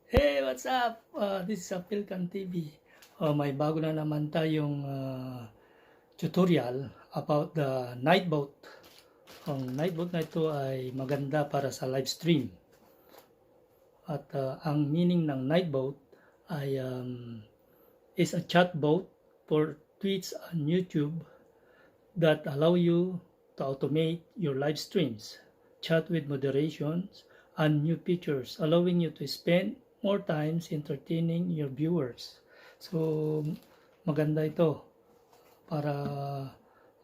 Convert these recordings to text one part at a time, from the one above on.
Hey, what's up? This is PhilCan TV. May bago na naman tayong tutorial about the Nightbot. Ang Nightbot na ito ay maganda para sa live stream. At ang meaning ng Nightbot ay is a chatbot for Twitch and YouTube that allow you to automate your live streams, chat with moderations, and new features, allowing you to spend more times entertaining your viewers. So, maganda ito para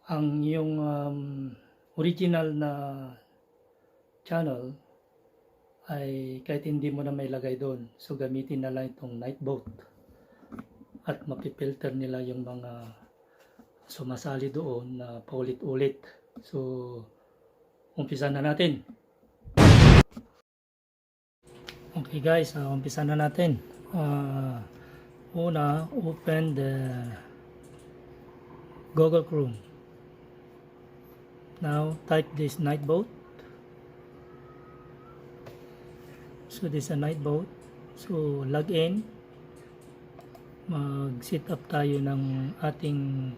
ang yung original na channel ay kahit hindi mo na may lagay doon. So, gamitin na lang itong Nightbot at mapipilter nila yung mga sumasali doon na paulit-ulit. So, umpisa na natin. Okay guys, umpisa na natin. Una, open the Goggle Chrome. Now, type this Nightbot. So, this is a Nightbot. So, log in. Mag-set up tayo ng ating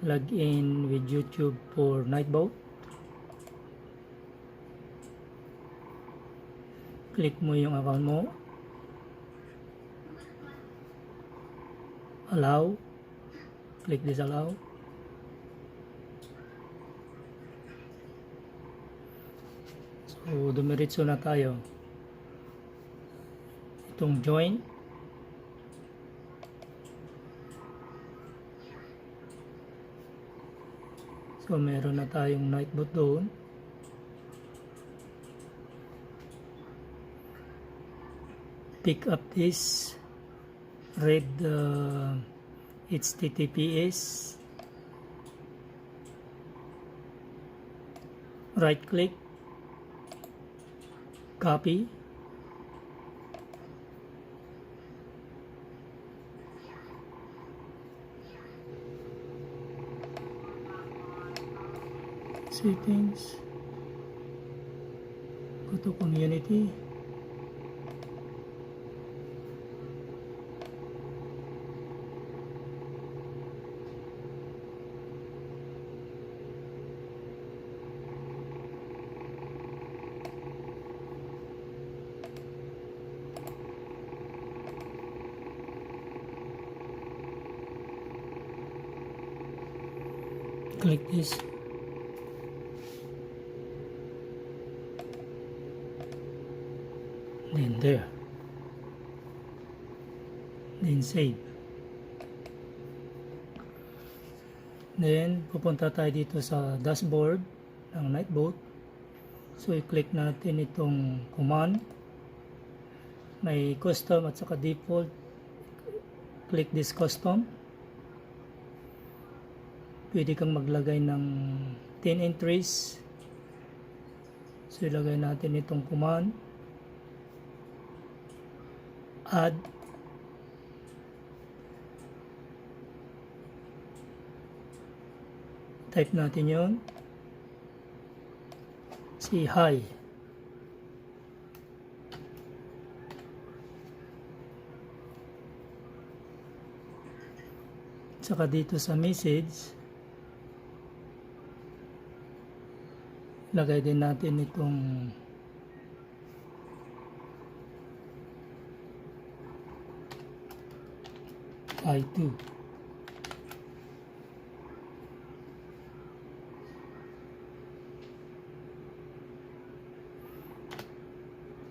login with YouTube for Nightbot. Click mo yung account mo. Allow. Click this allow. So, dumiretso na tayo. Itong join. So, meron na tayong Nightbot doon. Pick up this, read the HTTPS, right click, copy, settings, go to community. Click this. Then there. Then save. Then pupunta tayo dito sa dashboard ng Nightbot. So i-click natin itong command. May custom at saka default. Click this custom. Pwede kang maglagay ng 10 entries. So ilagay natin itong command. Add. Type natin yun. Say hi. Saka dito sa message, lagay din natin itong I2.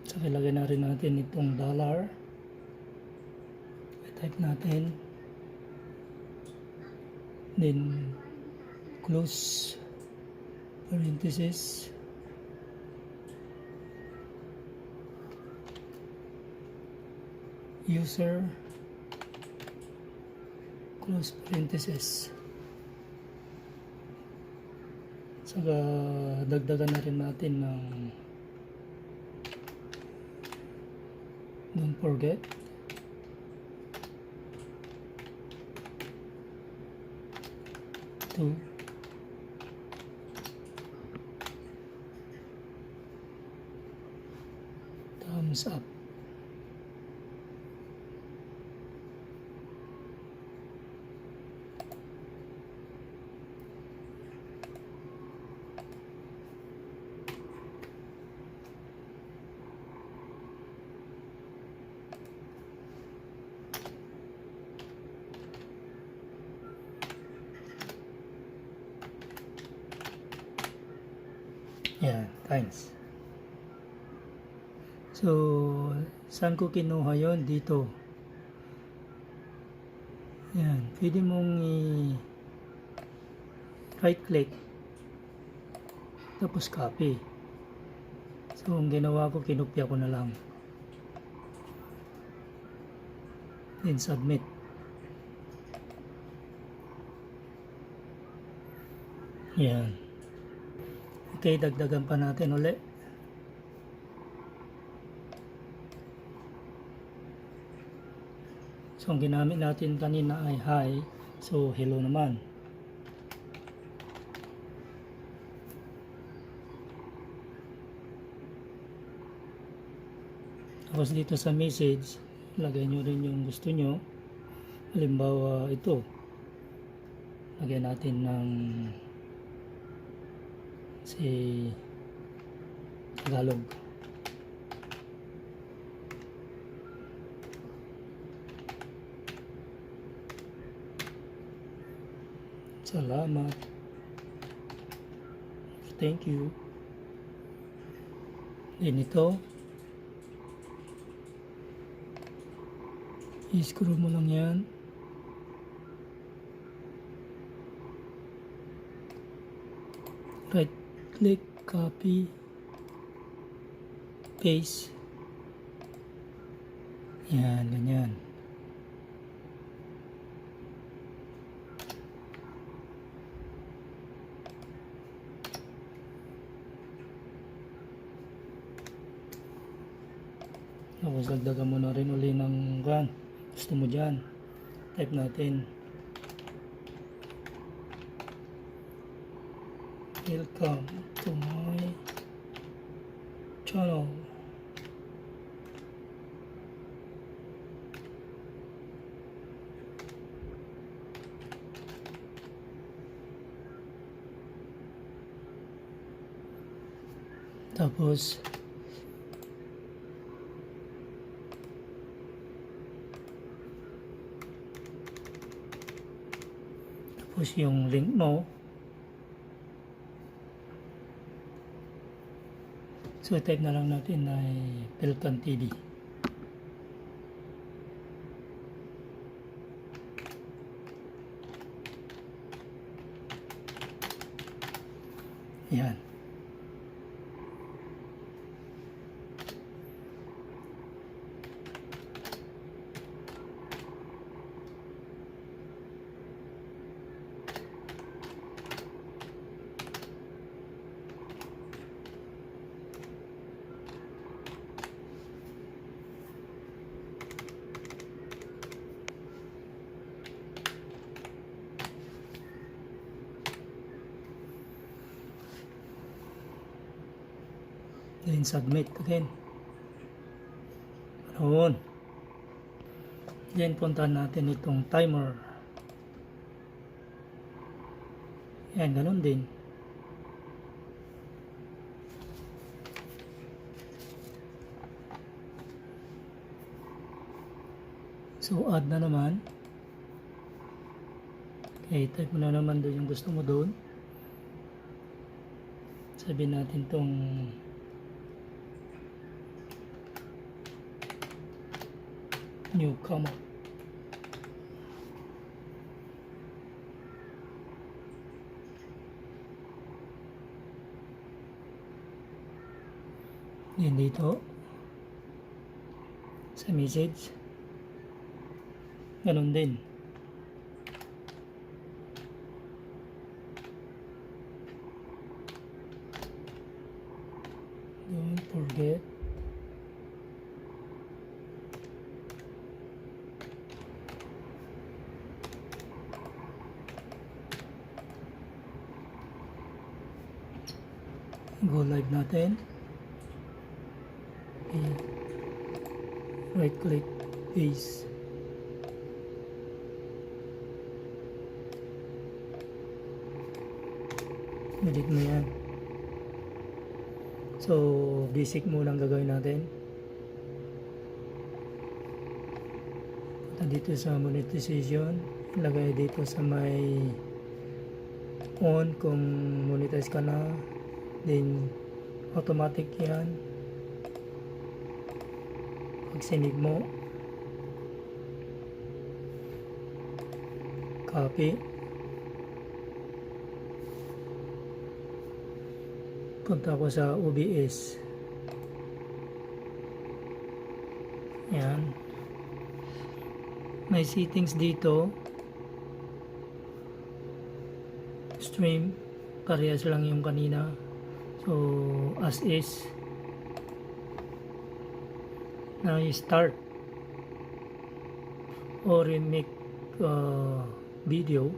Saka ilagay na rin natin itong dollar. I-type natin. Then close parenthesis. User, close parenthesis. Saka dagdagan na rin natin ng don't forget to thumbs up. Yan, times. So, saan ko kinuha yon? Dito. Yan, pwede mong right click tapos copy. So, ang ginawa ko, kinopya ko na lang. Then submit. Yan. Okay, dagdagan pa natin ulit. So, ang ginamit natin kanina ay hi. So, hello naman. Tapos dito sa message, lagay nyo rin yung gusto nyo. Halimbawa ito. Lagyan natin ng si Tagalog. Salamat. Thank you. Then ito, i-scroll mo lang yan. Right click, copy, paste. Yan, ganyan. Tapos dagdagan mo na rin uli ng gusto mo dyan. Type natin welcome to my channel. Tapos yung link mo. So type na lang natin ay PhilCan TV. Yan. Then submit again. Noon. Then puntahan natin itong timer. Yan, ganun din. So add na naman. Okay, type mo na naman doon yung gusto mo doon. Sabihin natin tong newcomer. Yan dito sa message, ganun din. Don't forget go live natin. Okay. Right click, paste. Edit mo yan. So basic mo lang gagawin natin. Punta dito sa monetization, ilagay dito sa may on kung monetize ka na. Then automatic yan. Pag sinave mo, copy, punta ko sa OBS. Yan, may settings dito, stream, parehas lang yung kanina. So as is, now you start or you make video,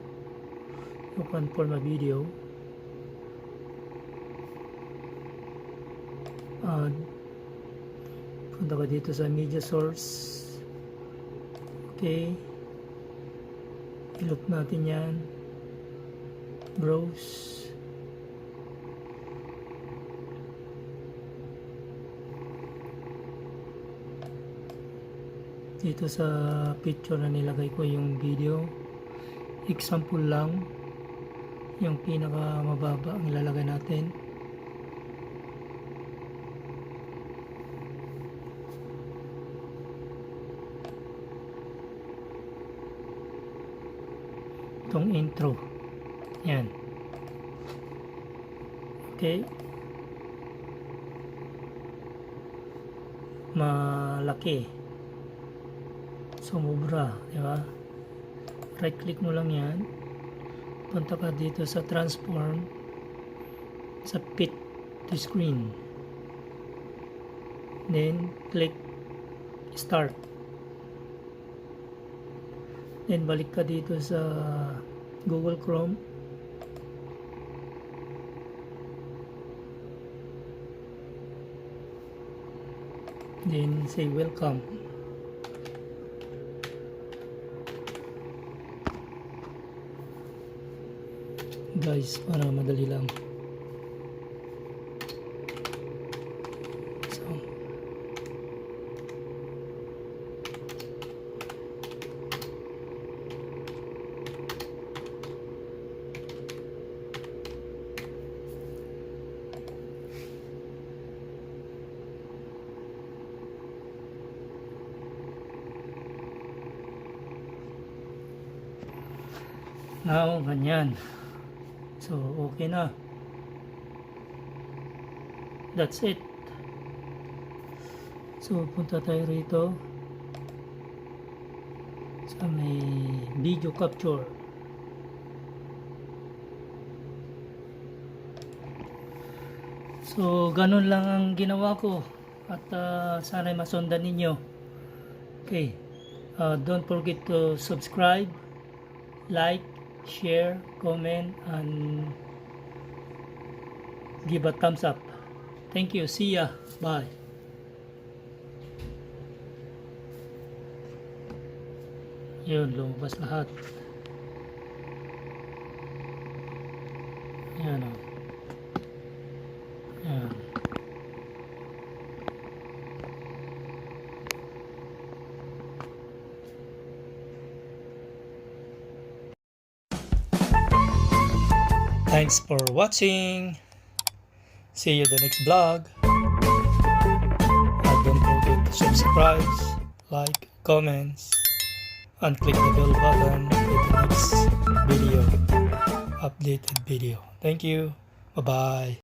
you can form a video, punta ka dito sa media source. Okay, i-look natin yan, browse, dito sa picture na nilagay ko yung video, example lang, yung pinaka mababa ang ilalagay natin. Itong intro, yan. Okay, malaki, sumubra, di ba? Right click mo lang yan, punta ka dito sa transform, sa fit to screen, then click start, then balik ka dito sa Google Chrome, then say welcome. Guys, para madali lang. So, now, ganyan. So, okay na. That's it. So, punta tayo rito sa may video capture. So, ganun lang ang ginawa ko. At sana'y masundan ninyo. Okay. Don't forget to subscribe, like, share, comment, and give a thumbs up. Thank you. See ya. Bye. Yun, lumabas lahat. Yan o. Yan. Thanks for watching. See you the next vlog. And don't forget to subscribe, like, comments, and click the bell button for the next video, updated video. Thank you. Bye-bye.